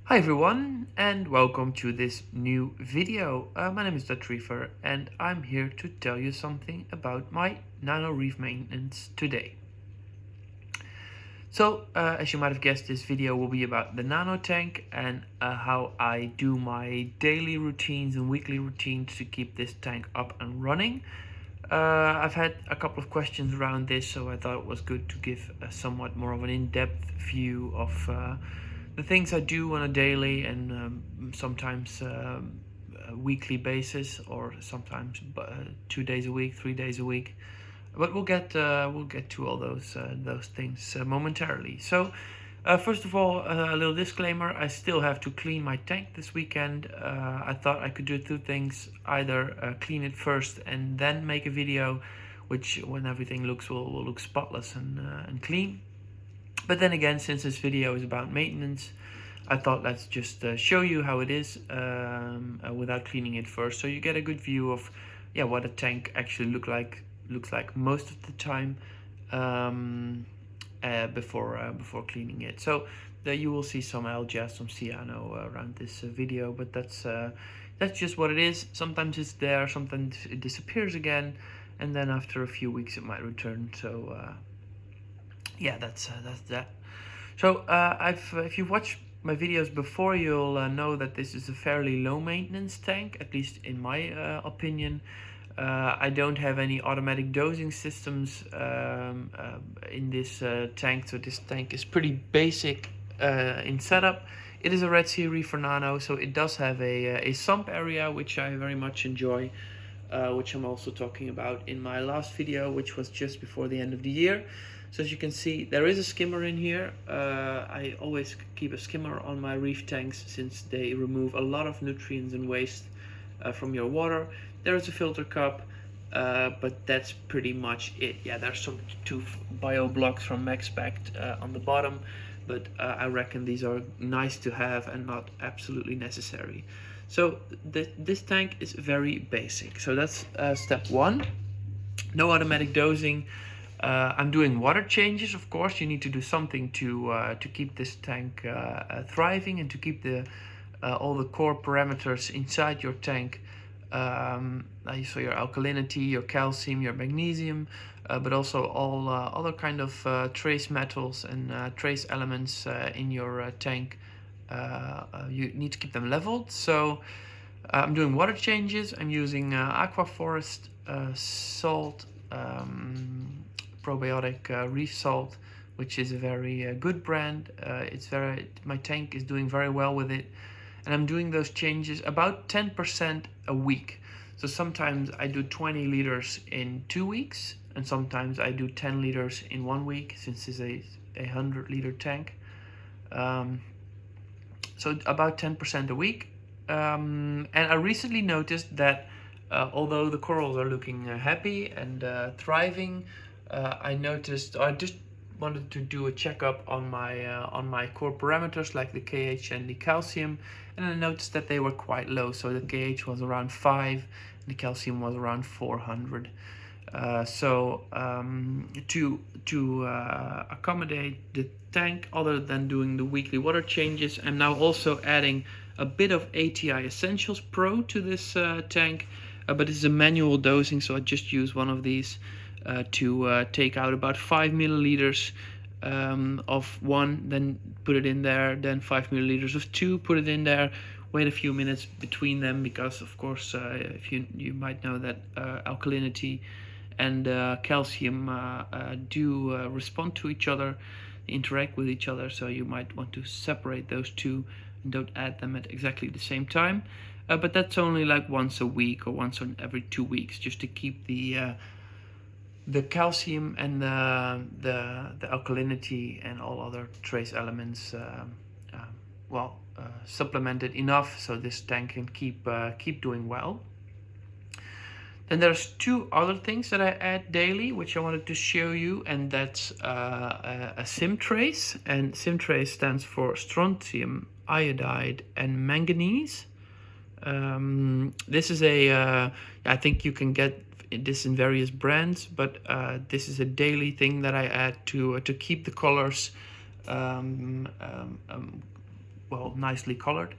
Hi everyone and welcome to this new video. My name is Reefer and I'm here to tell you something about my Nano Reef maintenance today. As you might have guessed, this video will be about the Nano tank and how I do my daily routines and weekly routines to keep this tank up and running. I've had a couple of questions around this, so I thought it was good to give a somewhat more of an in-depth view of the things I do on a daily and sometimes a weekly basis, or sometimes 2 days a week, 3 days a week. But we'll get to all those things momentarily. First of all, a little disclaimer: I still have to clean my tank this weekend. I thought I could do two things: either clean it first and then make a video, which when everything will look spotless and clean. But then again, since this video is about maintenance, I thought let's just show you how it is without cleaning it first, so you get a good view of what a tank actually looks like most of the time before cleaning it. So you will see some algae, some cyano around this video, but that's just what it is. Sometimes it's there, sometimes it disappears again, and then after a few weeks it might return. So that's that. So if you've watched my videos before, you'll know that this is a fairly low maintenance tank, at least in my opinion. I don't have any automatic dosing systems in this tank, so this tank is pretty basic in setup. It is a Red Sea Reefer Nano, so it does have a sump area, which I very much enjoy, which I'm also talking about in my last video, which was just before the end of the year. So as you can see, there is a skimmer in here. I always keep a skimmer on my reef tanks since they remove a lot of nutrients and waste from your water. There is a filter cup, but that's pretty much it. Yeah, there's some two bio blocks from Maxspect on the bottom, but I reckon these are nice to have and not absolutely necessary. So this tank is very basic. So that's step one. No automatic dosing. I'm doing water changes. Of course, you need to do something to keep this tank thriving and to keep all the core parameters inside your tank. So your alkalinity, your calcium, your magnesium, but also all other kind of trace metals and trace elements in your tank. You need to keep them leveled. So I'm doing water changes. I'm using Aquaforest salt, probiotic reef salt, which is a very good brand. My tank is doing very well with it, and I'm doing those changes about 10% a week. So sometimes I do 20 liters in 2 weeks, and sometimes I do 10 liters in 1 week, since it's a 100-liter tank. So about 10% a week. And I recently noticed that although the corals are looking happy and thriving, I just wanted to do a checkup on my core parameters like the KH and the calcium, and I noticed that they were quite low. So the KH was around 5 and the calcium was around 400. To accommodate the tank, other than doing the weekly water changes, I'm now also adding a bit of Ati Essentials Pro to this tank, but it's a manual dosing, so I just use one of these to take out about 5 milliliters of one, then put it in there, then 5 milliliters of two, put it in there, wait a few minutes between them, because of course if you might know that alkalinity and calcium do respond to each other, interact with each other, so you might want to separate those two and don't add them at exactly the same time. But that's only like once a week or once on every 2 weeks, just to keep the calcium and the alkalinity and all other trace elements supplemented enough so this tank can keep doing well. Then there's two other things that I add daily, which I wanted to show you, and that's a SIM trace. And SIM trace stands for strontium, iodide, and manganese. This is I think you can get this in various brands, but this is a daily thing that I add to keep the colors well, nicely colored.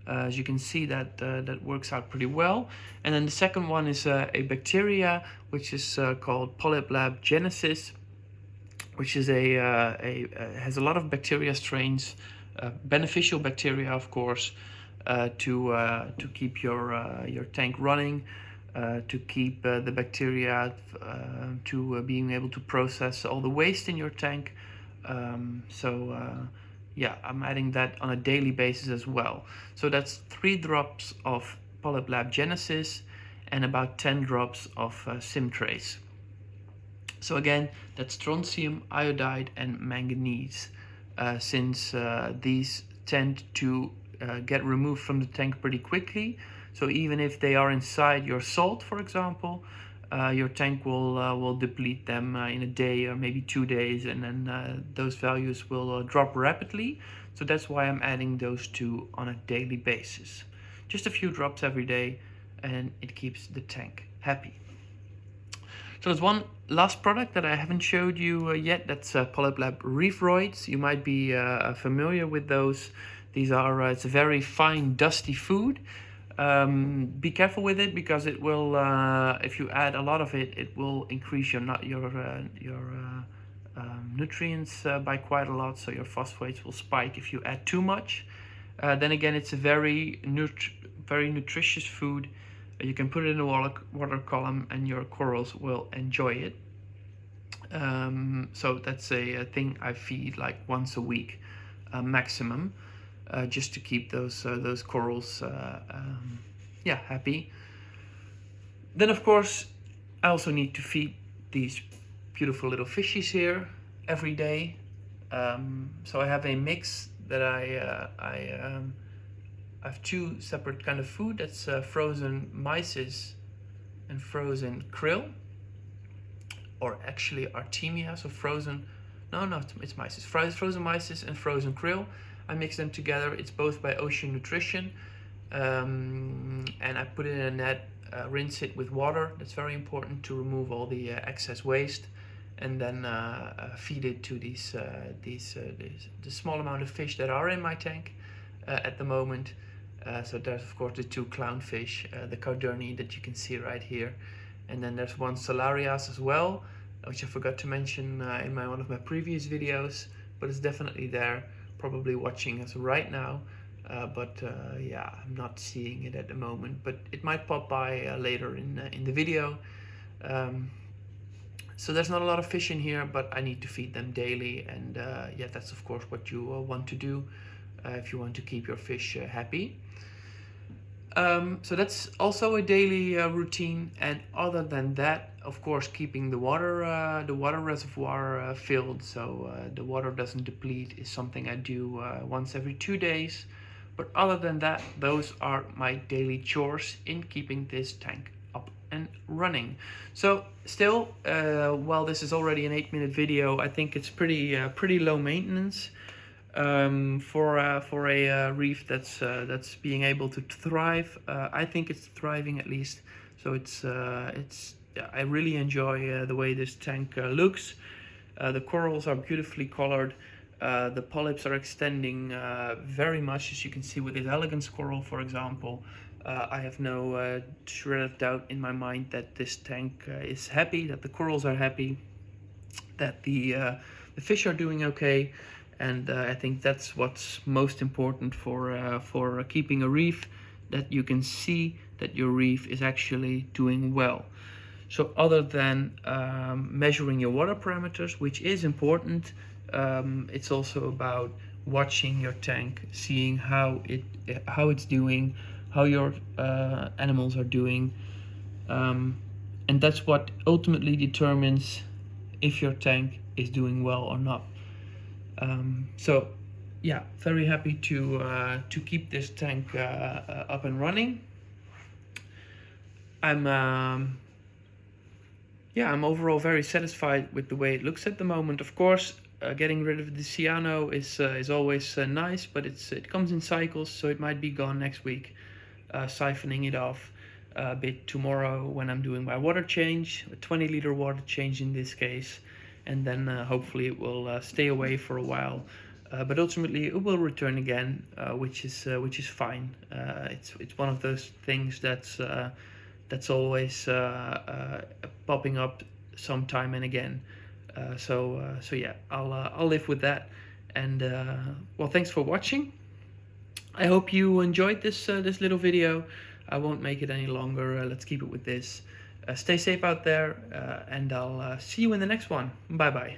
As you can see, that works out pretty well. And then the second one is a bacteria which is called Polyblab Genesis, which is has a lot of bacteria strains, beneficial bacteria, of course, to keep your tank running, to keep the bacteria to being able to process all the waste in your tank. Yeah, I'm adding that on a daily basis as well. So that's 3 drops of Polyblab Genesis and about 10 drops of Simtrace. So again, that's strontium, iodide, and manganese, since these tend to get removed from the tank pretty quickly. So even if they are inside your salt, for example, your tank will deplete them in a day or maybe 2 days, and then those values will drop rapidly. So that's why I'm adding those 2 on a daily basis. Just a few drops every day, and it keeps the tank happy. So there's one last product that I haven't showed you yet. That's Polyblab Reefroids. You might be familiar with those. These are it's a very fine, dusty food. Be careful with it, because it will, if you add a lot of it, it will increase your nutrients by quite a lot. So your phosphates will spike if you add too much. Then again, it's a very nutritious food. You can put it in a water column and your corals will enjoy it. So that's a thing I feed like once a week maximum, just to keep those corals yeah, happy. Then of course I also need to feed these beautiful little fishies here every day. So I have a mix that I have 2 separate kind of food. That's frozen mysis and frozen krill, or actually artemia. So frozen, it's mysis. Frozen mysis and frozen krill. I mix them together. It's both by Ocean Nutrition, and I put it in a net, rinse it with water. That's very important to remove all the excess waste, and then feed it to the small amount of fish that are in my tank at the moment. So there's of course the 2 clownfish, the Cauderni that you can see right here, and then there's 1 Salarias as well, which I forgot to mention in one of my previous videos, but it's definitely there, probably watching us right now, but yeah, I'm not seeing it at the moment, but it might pop by later in the video. So there's not a lot of fish in here, but I need to feed them daily, and yeah, that's of course what you want to do if you want to keep your fish happy. So that's also a daily routine, and other than that, of course, keeping the water reservoir filled, so the water doesn't deplete, is something I do once every 2 days. But other than that, those are my daily chores in keeping this tank up and running. So still, while this is already an 8-minute video, I think it's pretty low maintenance. For a reef that's being able to thrive. I think it's thriving, at least. So I really enjoy the way this tank looks. The corals are beautifully colored. The polyps are extending very much, as you can see with this elegance coral, for example. I have no shred of doubt in my mind that this tank is happy, that the corals are happy, that the fish are doing okay. And I think that's what's most important for keeping a reef, that you can see that your reef is actually doing well. So other than measuring your water parameters, which is important, it's also about watching your tank, seeing how it's doing, how your animals are doing, and that's what ultimately determines if your tank is doing well or not. So yeah, very happy to keep this tank up and running. I'm overall very satisfied with the way it looks at the moment. Of course, getting rid of the cyano is always nice, but it comes in cycles, so it might be gone next week. Siphoning it off a bit tomorrow when I'm doing my water change, a 20-liter water change in this case, and then hopefully it will stay away for a while but ultimately it will return again, which is fine. It's one of those things that's always popping up sometime and again. So yeah, I'll live with that. And well, thanks for watching. I hope you enjoyed this little video. I won't make it any longer. Let's keep it with this. Stay safe out there, and I'll see you in the next one. Bye bye.